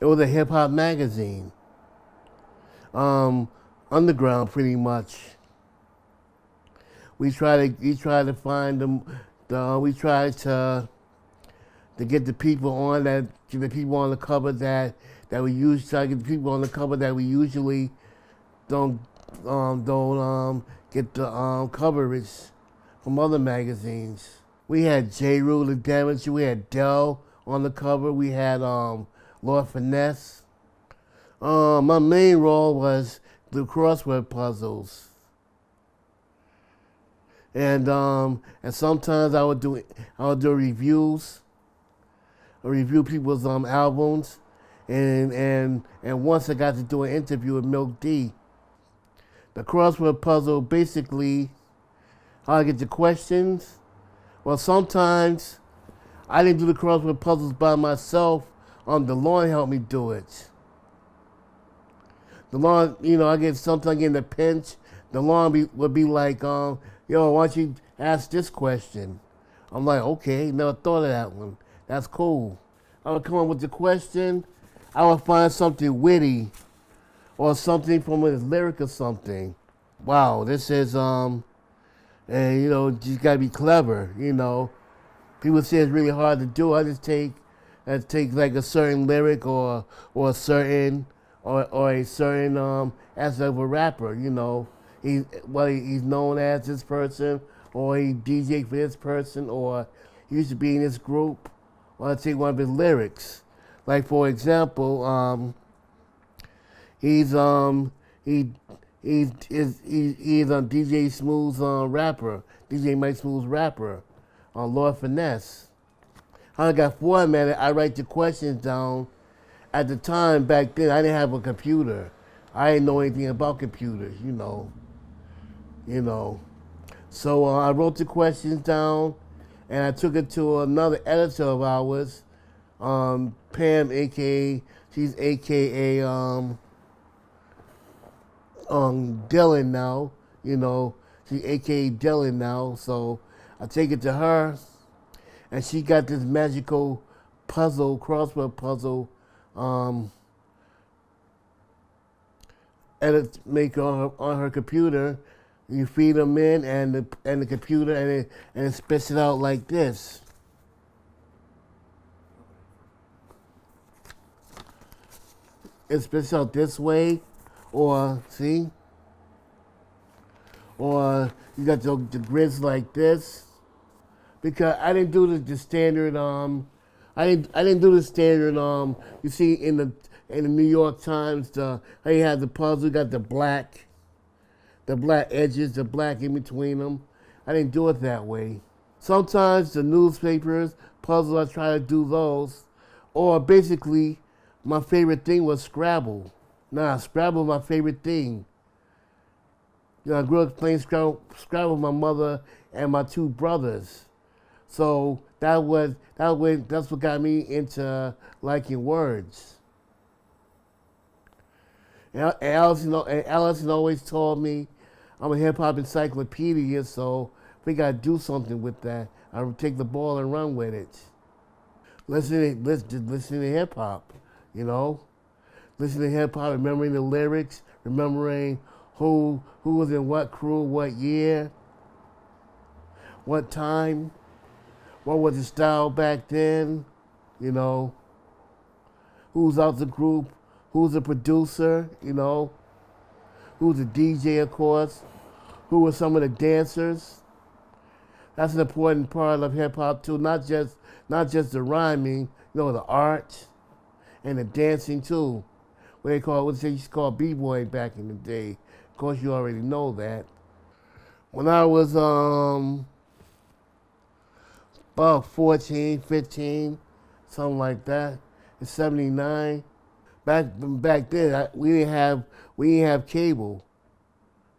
It was a hip hop magazine. Underground, pretty much. We try to find them. We try to get the people on that, get the people on the cover that we use. Try to get the people on the cover that we usually don't get the coverage from other magazines. We had J. Rule the Damager. We had Dell on the cover. We had Lord Finesse. My main role was the crossword puzzles, and sometimes I would do reviews, review people's albums, and once I got to do an interview with Milk D. The crossword puzzle, basically, how I get the questions. Well, sometimes I didn't do the crossword puzzles by myself. Delon helped me do it. Delon, sometimes I get in a pinch. Delon would be like, yo, why don't you ask this question? I'm like, okay, never thought of that one. That's cool. I would come up with the question. I would find something witty or something from his lyric or something. Wow, this is, and you just gotta be clever, People say it's really hard to do. I just take like a certain lyric or a certain as of a rapper, He's known as this person, or he DJ for this person, or he used to be in this group, or I take one of his lyrics. Like for example, he's on DJ Smooth's rapper, DJ Mike Smooth's rapper, on Lord Finesse. How I got formatted, I write the questions down. At the time, back then, I didn't have a computer. I didn't know anything about computers, So I wrote the questions down, and I took it to another editor of ours, Pam, she's AKA Dillon now, she's AKA Dillon now. So I take it to her, and she got this magical puzzle, crossword puzzle, edit make on her computer. You feed them in, and the computer, and it spits it out like this. It spits out this way, or see, or you got the grids like this. Because I didn't do the standard. I didn't do the standard. You see in the New York Times, how you have the puzzle, you got the black edges, the black in between them. I didn't do it that way. Sometimes the newspapers, puzzles, I try to do those. Or basically, my favorite thing was Scrabble. Scrabble was my favorite thing. I grew up playing Scrabble with my mother and my two brothers. So that's what got me into liking words. And Allison always told me I'm a hip hop encyclopedia, so we gotta do something with that. I would take the ball and run with it. Listen to hip hop, Listen to hip hop, remembering the lyrics, remembering who was in what crew, what year, what time, what was the style back then, who's out the group, who's the producer, who's the DJ, of course, who were some of the dancers. That's an important part of hip hop too, not just the rhyming, the art and the dancing too. What they used to call b-boy back in the day. Of course, you already know that. When I was about 14, 15, something like that, in '79. Back then, we didn't have cable.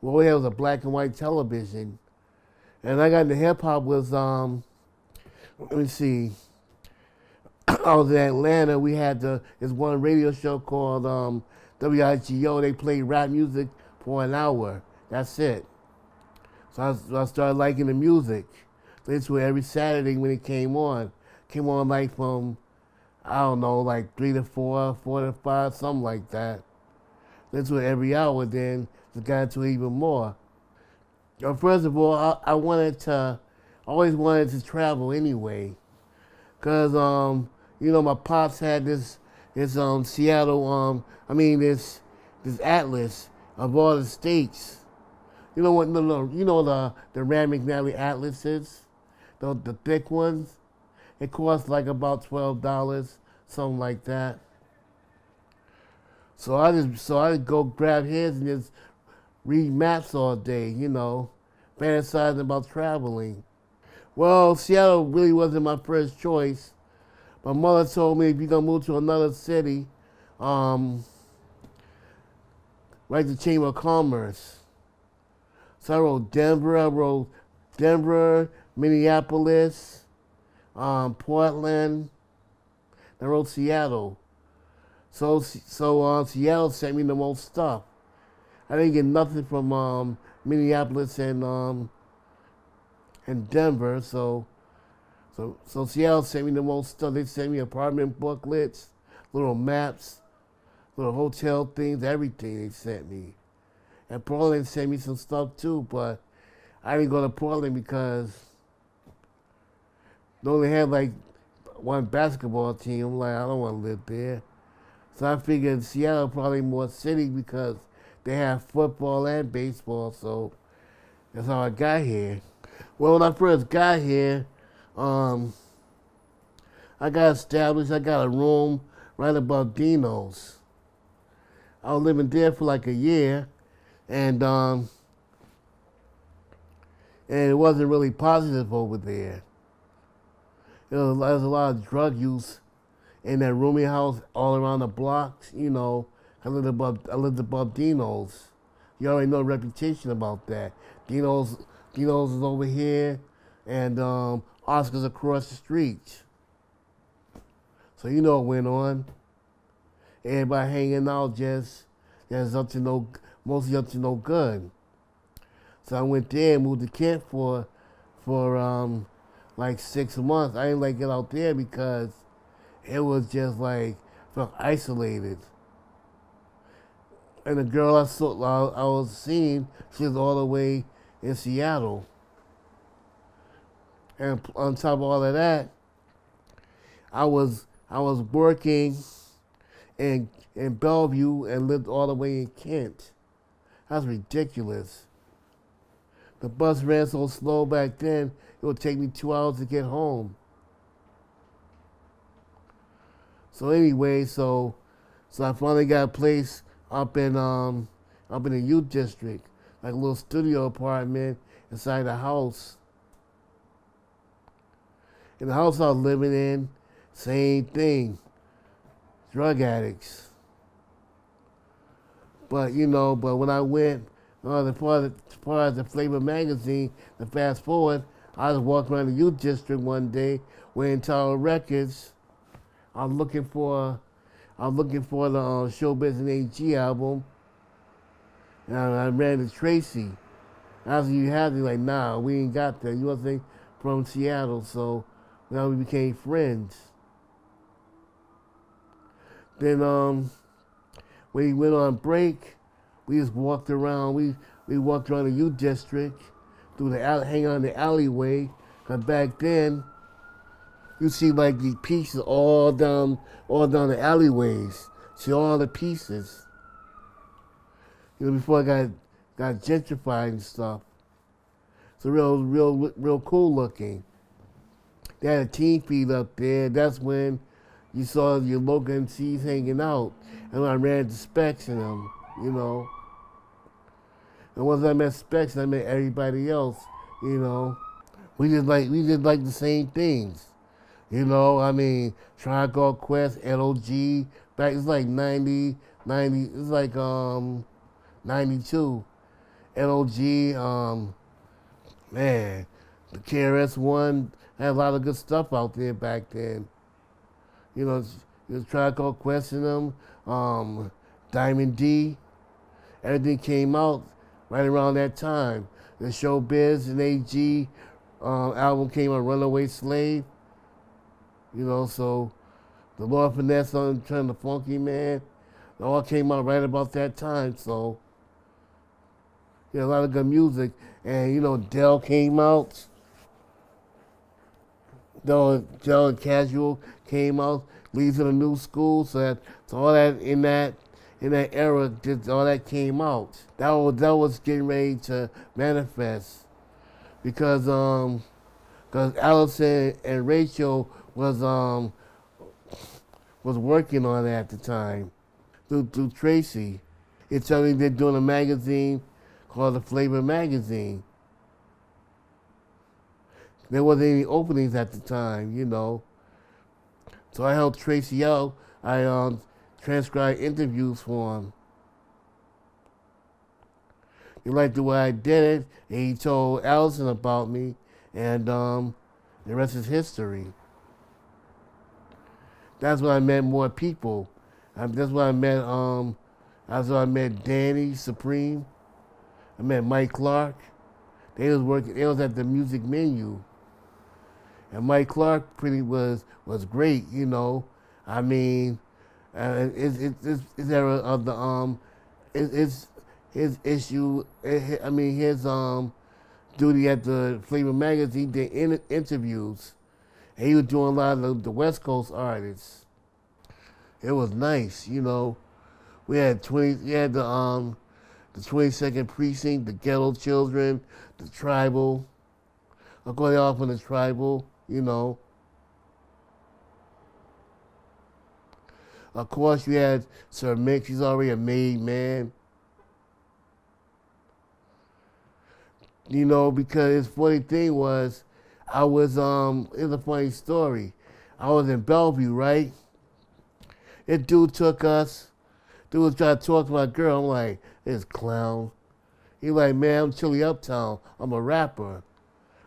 What we had was a black and white television. And I got into hip hop was let me see. I was in Atlanta. We had this one radio show called WIGO. They played rap music for an hour. That's it. So I started liking the music. This was every Saturday when it came on. Came on like from I don't know, like 3 to 4, 4 to 5, something like that. Listen to it every hour, then just got into it even more. First of all, I always wanted to travel anyway. Cause my pops had this Seattle this atlas of all the states. You know what? No, you know the Rand McNally atlases, the thick ones. It cost like about $12, something like that. So I just go grab his and just read maps all day, fantasizing about traveling. Well, Seattle really wasn't my first choice. My mother told me if you're gonna move to another city, write the Chamber of Commerce. So I wrote Denver, Minneapolis, Portland. I wrote Seattle. So Seattle sent me the most stuff. I didn't get nothing from Minneapolis and Denver. So Seattle sent me the most stuff. They sent me apartment booklets, little maps, little hotel things, everything they sent me. And Portland sent me some stuff too, but I didn't go to Portland because they only had like one basketball team. I'm like, I don't want to live there. So I figured Seattle probably more city because they have football and baseball, so that's how I got here. Well, when I first got here, I got established. I got a room right above Dino's. I was living there for like a year, and it wasn't really positive over there. There was a lot of drug use in that rooming house all around the blocks. I lived above Dino's. You already know the reputation about that. Dino's is over here, and Oscar's across the street. So you know what went on. Everybody hanging out mostly up to no good. So I went there and moved to Kent for like 6 months. I didn't like get out there because it was just like felt isolated. And the girl I was seeing, she was all the way in Seattle. And on top of all of that, I was working in Bellevue and lived all the way in Kent. That's ridiculous. The bus ran so slow back then, it would take me 2 hours to get home. So anyway, so I finally got a place up in the youth district, like a little studio apartment inside the house. In the house I was living in, same thing, drug addicts. But when I went, as far as the Flavor magazine, to fast forward, I was walking around the youth district one day wearing Tower Records. I was looking for the Showbiz AG album, and I ran into Tracy. I was you had to like, nah, we ain't got that. You wasn't from Seattle, so now we became friends. Then when we went on break, we just walked around. We walked around the youth district, hanging on the alleyway. Cause back then, you see like these pieces all down the alleyways. See all the pieces. Before it got gentrified and stuff. So real cool looking. They had a teen feed up there. That's when you saw your local MCs hanging out. And when I ran into Specs in them, And once I met Specs, I met everybody else, We just like the same things. Tribe Called Quest, LOG, back it's like 90, it's like 92. LOG, man, the KRS-One had a lot of good stuff out there back then. Tribe Called Quest in them, Diamond D, everything came out right around that time. The Showbiz and AG album came out, Runaway Slave. So The Lord Finesse on Turn the Funky Man. It all came out right about that time, so yeah, a lot of good music. And you know, Dell came out. Dell and Casual came out. Leads of the New School. So all that in that era, just all that came out. That was getting ready to manifest because Allison and Rachel was working on it at the time through Tracy. It's something they're doing a magazine called the Flavor Magazine. There wasn't any openings at the time, you know. So I helped Tracy out. I transcribed interviews for him. He liked the way I did it, and he told Allison about me, and the rest is history. That's when I met more people. That's when I met. That's when I met Danny Supreme. I met Mike Clark. They was working. They was at the music menu, and Mike Clark was great. You know, I mean, it's era of the his issue. I mean his duty at the Flavor Magazine. Did interviews. And he was doing a lot of the West Coast artists. It was nice, you know. We had the 22nd Precinct, the Ghetto Children, the Tribal. I'll go off on the Tribal, you know. Of course, you had Sir Mick. He's already a made man. You know, because his funny thing was, it's a funny story. I was in Bellevue, right? This dude was trying to talk to my girl. I'm like, this clown. He like, man, I'm Chilly Uptown. I'm a rapper.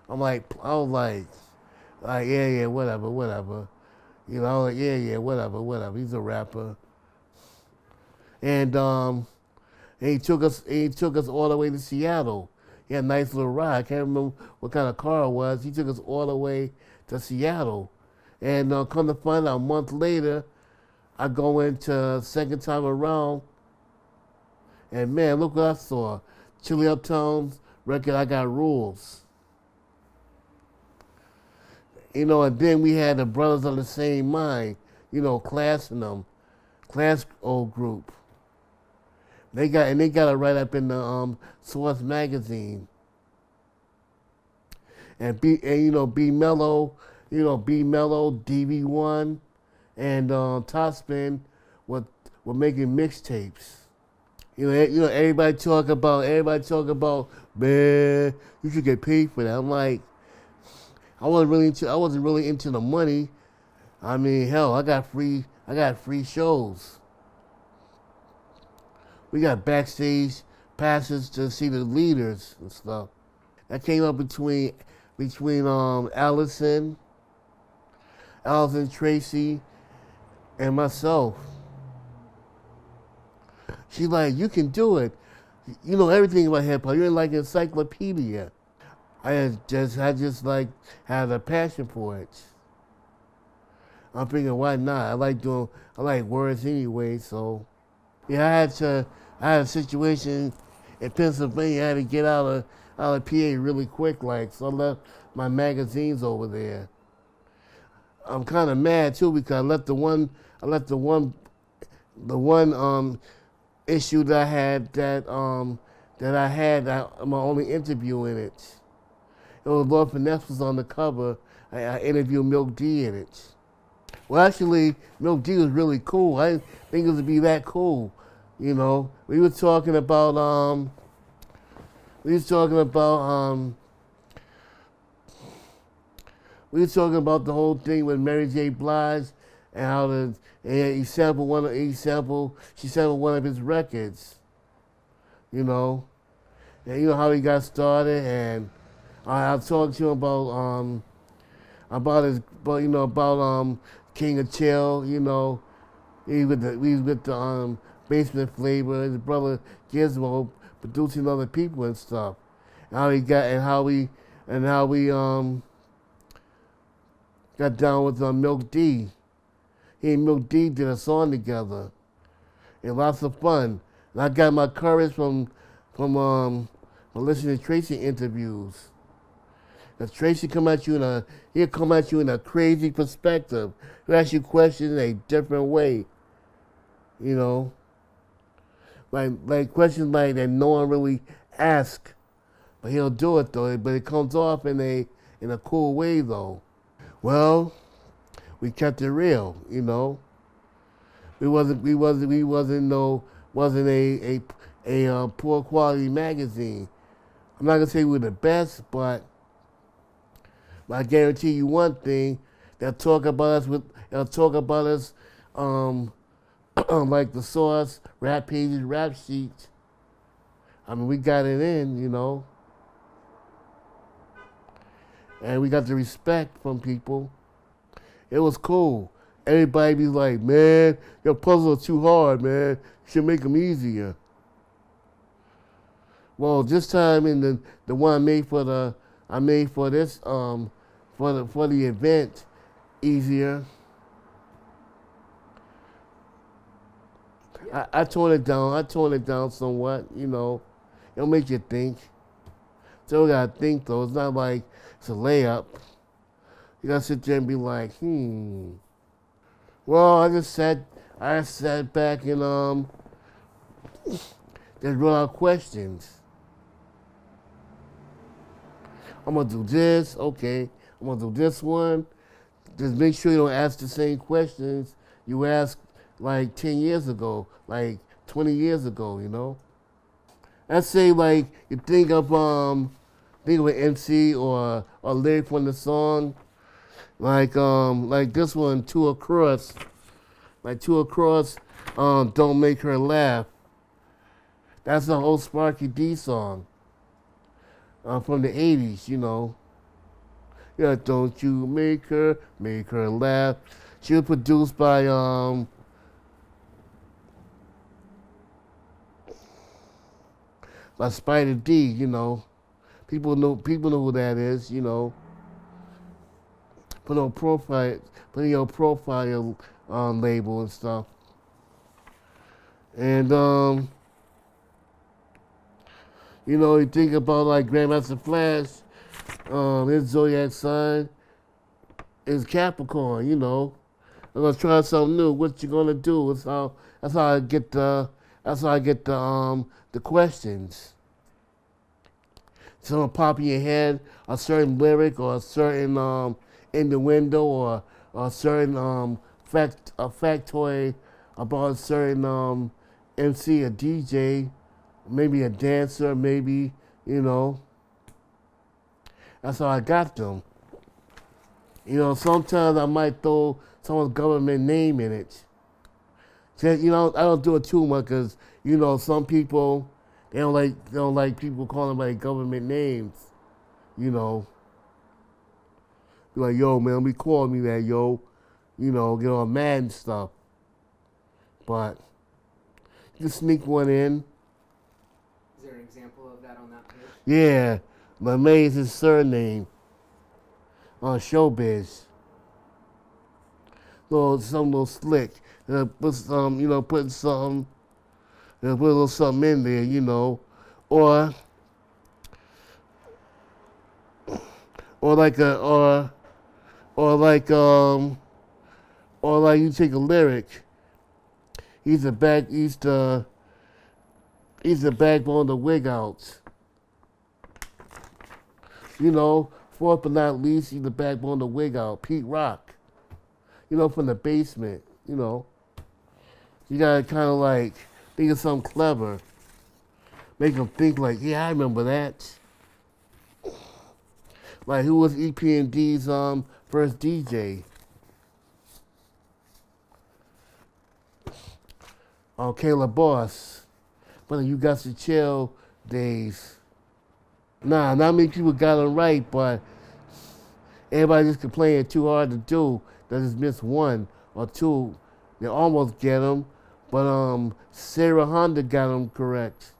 I was like, yeah, whatever. You know, I was like, yeah, whatever. He's a rapper. And he took us all the way to Seattle. He had a nice little ride. I can't remember what kind of car it was. He took us all the way to Seattle. And come to find out, a month later, I go into second time around, and man, look what I saw. Chilly Uptown's record, I Got Rules. You know, and then we had the Brothers on the Same Mind, you know, Class old group. They got it right up in the Source magazine. And B-Mello, B-Mello, DV1, and Topspin were making mixtapes. You know, everybody talk about, man, you should get paid for that. I'm like, I wasn't really into the money. I mean, hell, I got free shows. We got backstage passes to see the leaders and stuff. That came up between Allison, Tracy, and myself. She's like, you can do it. You know everything about hip hop. You're in like Encyclopedia. I just like had a passion for it. I'm thinking, why not? I like words anyway, so yeah, I had a situation in Pennsylvania. I had to get out of PA really quick, so I left my magazines over there. I'm kind of mad too because I left the one issue that I had my only interview in it. It was Lord Finesse was on the cover. I interviewed Milk D in it. Well, actually, Milk D was really cool. I didn't think it would be that cool. You know, we were talking about the whole thing with Mary J. Blige and how she sampled one of his records. You know, and you know how he got started, and I talked to him about King of Chill. You know, he was with the Basement Flavor, his brother Gizmo producing other people and stuff. And how we got down with Milk D. he and Milk D did a song together. And lots of fun. And I got my courage from listening to Tracy interviews. Cause Tracy he'll come at you in a crazy perspective. He'll ask you questions in a different way. You know, like questions like that no one really asks, but he'll do it though. But it comes off in a cool way though. Well, we kept it real. You know, wasn't a poor quality magazine. I'm not gonna say we're the best, but I guarantee you one thing: they'll talk about us like the Source, Rap Pages, Rap Sheets. I mean, we got it in, you know, and we got the respect from people. It was cool. Everybody be like, man, your puzzles are too hard, man. You should make them easier. Well, this time in the one I made for the event easier. I toned it down somewhat, you know. It'll make you think. Still gotta think though. It's not like it's a layup. You gotta sit there and be like, Well, I sat back and just wrote out questions. I'm gonna do this, okay. I'm gonna do this one. Just make sure you don't ask the same questions you asked like 10 years ago, like 20 years ago, you know? Let's say like you think of an MC or a lyric from the song, like this one, Two Across. Like Two Across, Don't Make Her Laugh. That's the whole Sparky D song from the 80s, you know. Yeah, don't you make her laugh. She was produced by Spider D, you know. People know who that is, you know. Put on your profile label and stuff. And you know, you think about like Grandmaster Flash, his zodiac sign is Capricorn, you know. I'm gonna try something new. What you gonna do? That's how I get the questions. Someone pop in your head a certain lyric or a certain innuendo or a certain factoid about a certain MC or DJ, maybe a dancer, maybe, you know. That's how I got them. You know, sometimes I might throw someone's government name in it. Just, you know, I don't do it too much because, you know, some people, they don't like people calling by government names, you know. Be like, yo, man, be calling me that, yo. You know, get all mad and stuff. But you can sneak one in. Is there an example of that on that page? Yeah, LeMay is his surname on Showbiz. Some little slick. Put some, you know, put a little something in there, you know, or like you take a lyric. He's the backbone of the wig outs. You know, fourth but not least, he's the backbone of the wig out. Pete Rock. You know, from the basement, you know. You gotta kind of like think of something clever. Make them think like, yeah, I remember that. Like, who was EP&D's first DJ? Kayla Boss. But you got to chill days. Nah, not many people got it right, but everybody just complaining too hard to do. They just miss one or two. They almost get them, but Sarah Honda got them correct.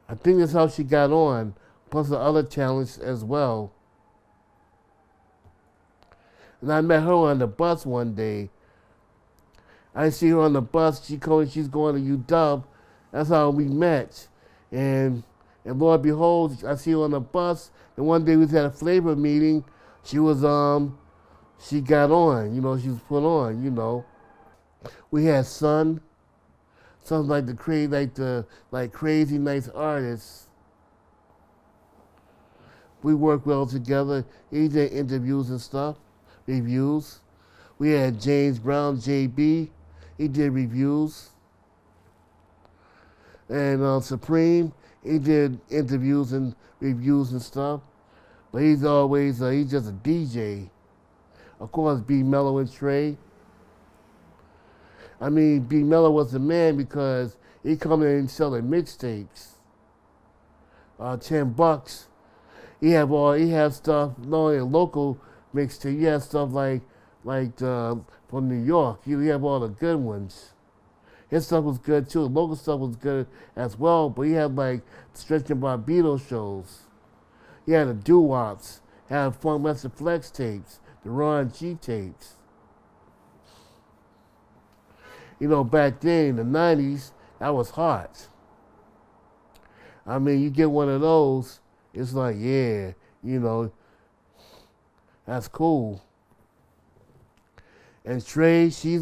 I think that's how she got on, plus the other talents as well. And I met her on the bus one day I see her on the bus. She's going to UW. That's how we met. And Lord behold, I see her on the bus. And one day we was at a flavor meeting. She was she got on. She was put on. We had Son. Son's like crazy nice artists. We worked well together. He did interviews and stuff, reviews. We had James Browne, JB. He did reviews. And Supreme, he did interviews and reviews and stuff. But he's always, he's just a DJ. Of course, B-Mello and Trae. I mean, B-Mello was the man because he come in and selling mixtapes. $10. He have stuff, not only local mixtape, he has stuff like from New York. He have all the good ones. His stuff was good too. Local stuff was good as well, but he had like Stretch and Barbados shows. He had the doo-wops, had Funk Master Flex tapes, the Ron G tapes. Back then in the 90s, that was hot. I mean, you get one of those, it's like, yeah, that's cool. And Trae, she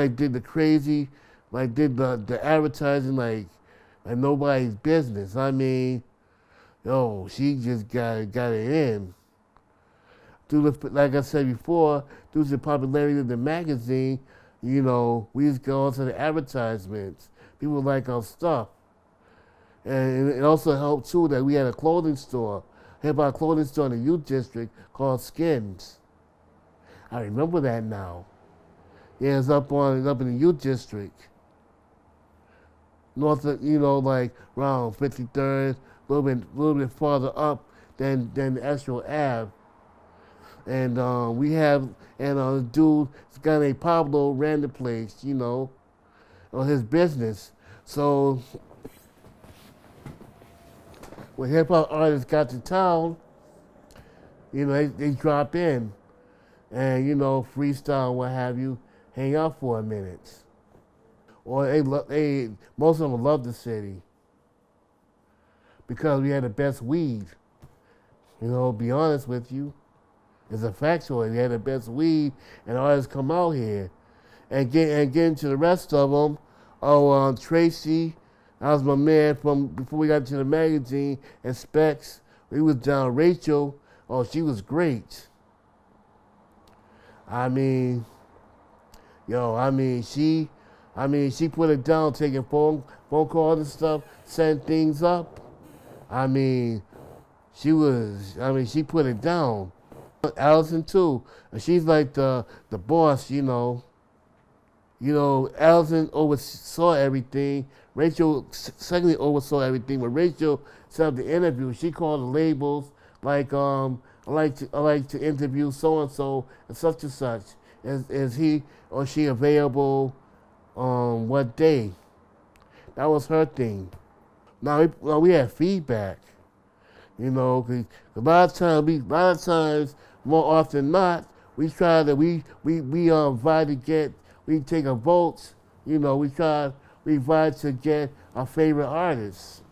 did the crazy, did the advertising like nobody's business. I mean, she just got it in. Like I said before, due to the popularity of the magazine, we just go onto the advertisements. People like our stuff. And it also helped too that we had a clothing store, hip-hop clothing store in the youth district called Skinz. I remember that now. Yeah, it's up in the youth district. North of, like around 53rd, a little bit farther up than the actual Ave. And we have, a dude, this guy named Pablo ran the place, on his business. So when hip hop artists got to town, they drop in and, freestyle, what have you, hang out for a minute. Or most of them love the city because we had the best weed. Be honest with you. It's a factoid. They had the best weed, and artists come out here. And get into the rest of them. Tracy, that was my man from before we got to the magazine, and Specs. We was down. Rachel, she was great. I mean, she put it down, taking phone calls and stuff, setting things up. She put it down. Allison too, and she's like the boss, Allison oversaw everything. Rachel secondly oversaw everything. When Rachel set up the interview, she called the labels like I like to interview so and such and such. Is he or she available what day? That was her thing. Now we had feedback, because a lot of times, more often than not, we try to we take a vote, we invite to get our favorite artists.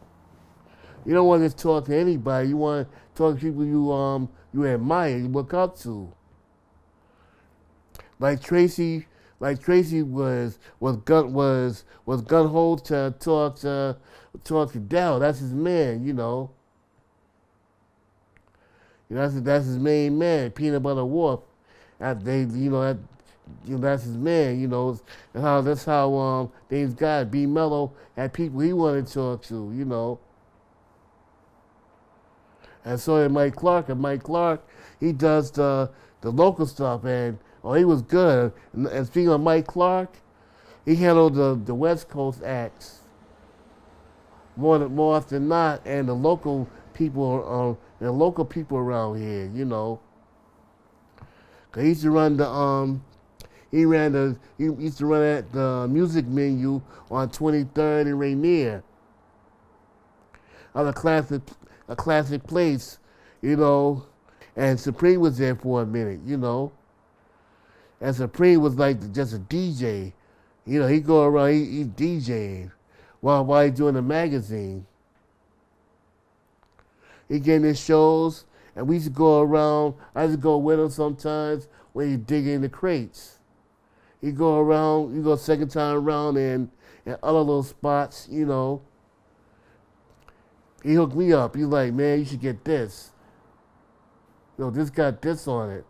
You don't want to just talk to anybody. You want to talk to people you admire, you look up to. Like Tracy was gun ho to talk to Delon. That's his man, That's his main man, Peanut Butter Wolf. That's his man, That's how things got. B-Mello had people he wanted to talk to, And so did Mike Clark, he does the local stuff, and he was good. And speaking of Mike Clark, he handled the West Coast acts more often than not, and the local people around here, 'Cause he used to run he used to run at the music menu on 23rd and Rainier. A classic place, And Supreme was there for a minute, And Supreme was like just a DJ. You know, he go around, he DJing while he doing the magazine. He getting his shows, and we used to go around. I used to go with him sometimes when he digging the crates. He go around, you go second time around and other little spots, you know. He hooked me up. He's like, man, you should get this. Yo, this got this on it.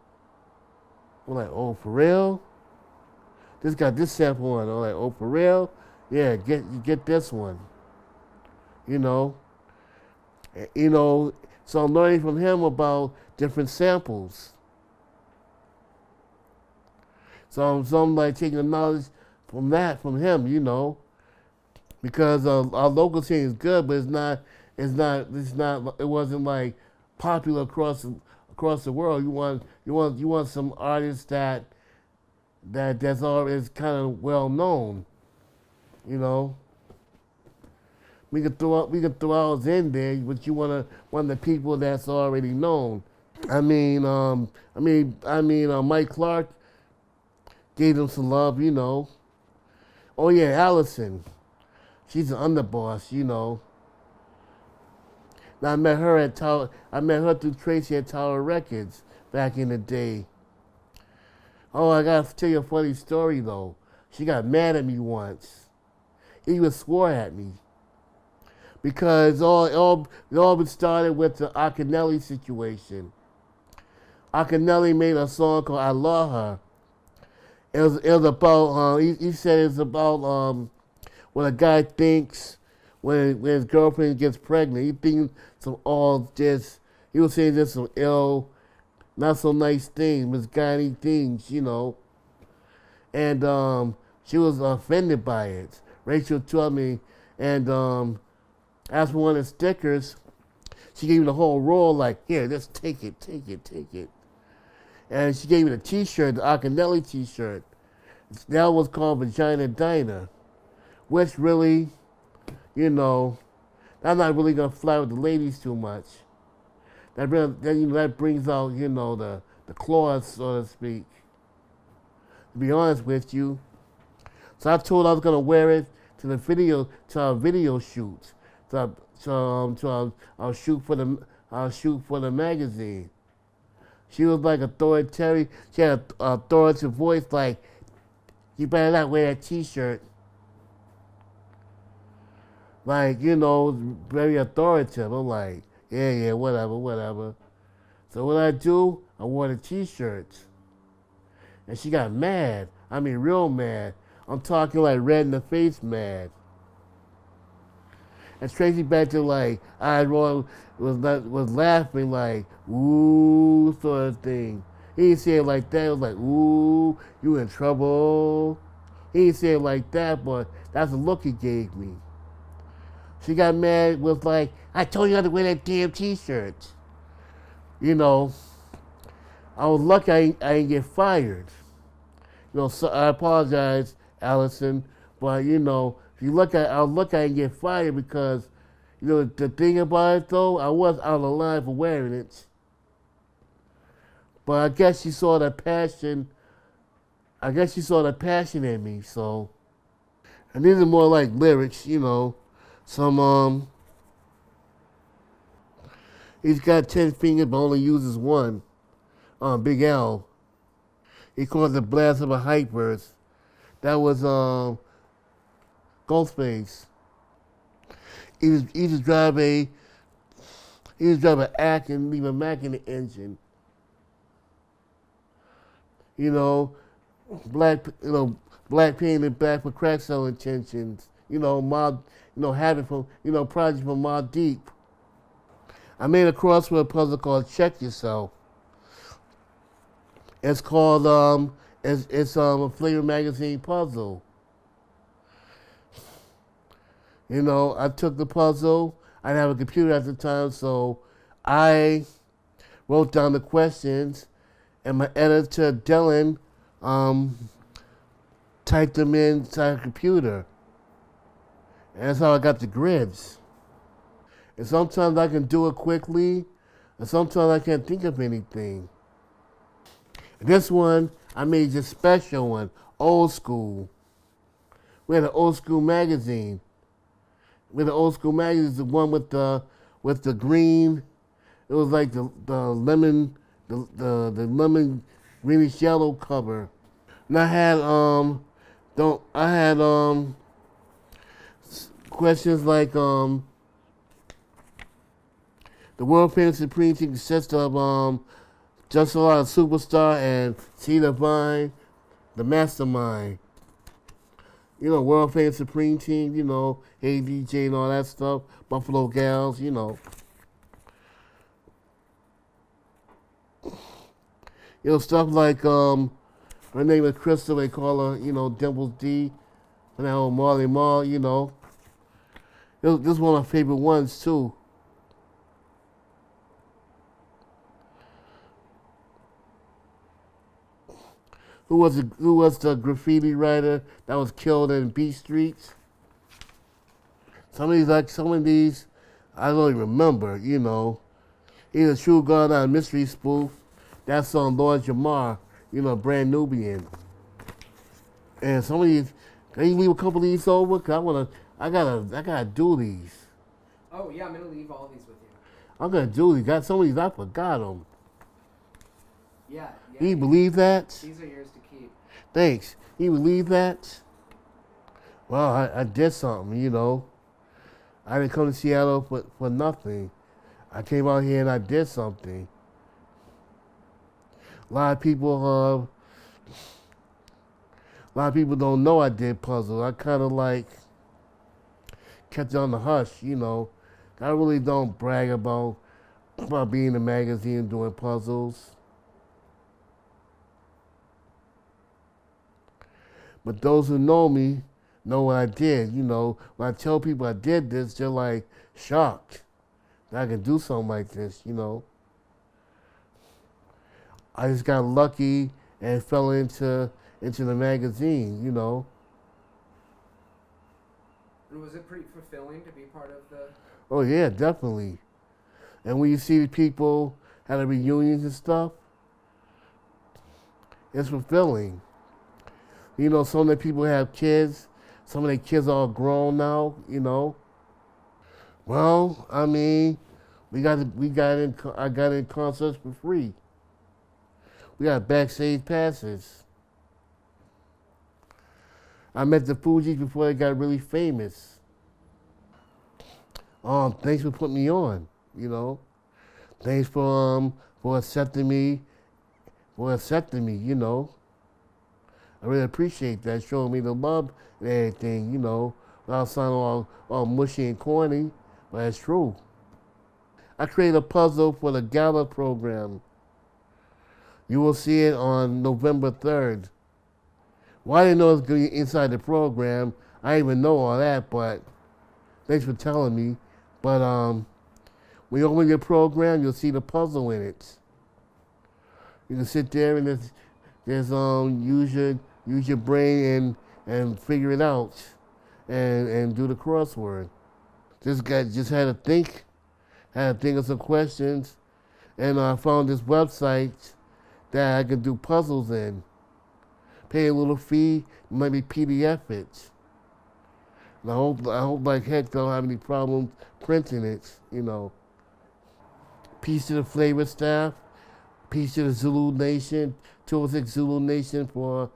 I'm like, oh, for real? This got this sample on it. I'm like, oh, for real? Yeah, get this one. You know? You know, so I'm learning from him about different samples. So I'm like taking the knowledge from him, you know, because our local scene is good, but it wasn't like popular across the world. You want some artists that's already kind of well known, you know. We could throw ours in there, but you want the people that's already known. I mean, Mike Clark gave them some love, you know. Oh yeah, Allison, she's an underboss, you know. Now I met her through Tracy at Tower Records back in the day. Oh, I gotta tell you a funny story though. She got mad at me once. He even swore at me. Because it all started with the Akinyele situation. Akinyele made a song called I Love Her. It was about, he said it's about what a guy thinks when his girlfriend gets pregnant. He thinks he was saying just some ill, not so nice things, misguiding things, you know. And she was offended by it. Rachel told me, and asked for one of the stickers. She gave me the whole roll, like, here, just take it. And she gave me the t-shirt, the Akinyele t-shirt. That was called Vagina Diner, which really, you know, I'm not really gonna fly with the ladies too much. That brings out, you know, the claws, so to speak. To be honest with you. So I told her I was gonna wear it to our video shoot. I'll shoot for the magazine. She was like authoritative. She had an authoritative voice, like, you better not wear that t-shirt. Like, you know, very authoritative. I'm like, yeah, whatever. So what I do, I wore the t-shirt. And she got mad. I mean, real mad. I'm talking like red in the face mad. And Tracy back to like, was laughing like, ooh, sort of thing. He didn't say it like that. It was like, ooh, you in trouble. He didn't say it like that, but that's the look he gave me. She got mad, was like, I told you not to wear that damn t-shirt. You know, I was lucky I didn't get fired. You know, so I apologize, Allison, but you know, I was lucky I didn't get fired because, you know, the thing about it though, I was out of line for wearing it. But I guess she saw the passion. In me, so. And these are more like lyrics, you know. Some, he's got 10 fingers but only uses one. Big L. He calls it blast of a hype verse. That was, Ghostface. He just drive an Ack and leave a Mac in the engine. You know, black painted black for crack selling intentions. You know, having from, project from Mobb Deep. I made a crossword puzzle called Check Yourself. It's called it's a Flavor Magazine puzzle. You know, I took the puzzle. I didn't have a computer at the time, so I wrote down the questions, and my editor, Dillon, typed them inside a computer. And that's how I got the grids. And sometimes I can do it quickly, and sometimes I can't think of anything. This one, I made this special one, old school. We had an old school magazine. With the old school magazine, is the one with the green. It was like the lemon, the lemon greenish yellow cover. And I had questions like the world famous Supreme Team consists of Just a Lot of Superstar and C Divine, the Mastermind. You know, world famous Supreme Team, you know, ADJ and all that stuff, Buffalo Gals, you know. You know, stuff like, her name is Crystal, they call her, you know, Dimples D, and that old Marley Marl, you know. This is one of my favorite ones, too. Who was the graffiti writer that was killed in B Street? Some of these, I don't even remember, you know. Either True God or Mystery Spoof. That's on Lord Jamar, you know, Brand Nubian. And some of these, can you leave a couple of these over? Cause I gotta do these. Oh yeah, I'm gonna leave all these with you. I'm gonna do these. Got some of these, I forgot them. Yeah. Can you believe that? These are yours to keep. Thanks. Can you believe that? Well, I did something, you know. I didn't come to Seattle for nothing. I came out here and I did something. A lot of people don't know I did puzzles. I kind of like kept it on the hush, you know. I really don't brag about being in a magazine and doing puzzles. But those who know me know what I did, you know. When I tell people I did this, they're like shocked that I can do something like this, you know. I just got lucky and fell into the magazine, you know. And was it pretty fulfilling to be part of the... Oh yeah, definitely. And when you see the people at the reunions and stuff, it's fulfilling. You know, some of the people have kids. Some of their kids are all grown now, you know. Well, I mean, I got in concerts for free. We got backstage passes. I met the Fugees before they got really famous. Thanks for putting me on, you know. Thanks for accepting me, you know. I really appreciate that, showing me the love and everything, you know, without sounding all mushy and corny, but it's true. I created a puzzle for the gala program. You will see it on November 3rd. Well, I didn't know it was going to be inside the program. I didn't even know all that, but thanks for telling me. But when you open your program, you'll see the puzzle in it. You can sit there and use your brain and figure it out and do the crossword. This guy just had to think of some questions, and I found this website that I can do puzzles in. Pay a little fee, maybe PDF it. And I hope like heck don't have any problems printing it, you know. Peace to the Flavor staff, peace to the Zulu Nation, 206 Zulu Nation for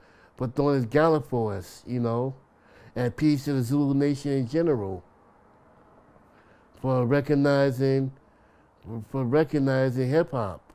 throwing this gala for us, you know. And peace to the Zulu Nation in general for recognizing hip hop.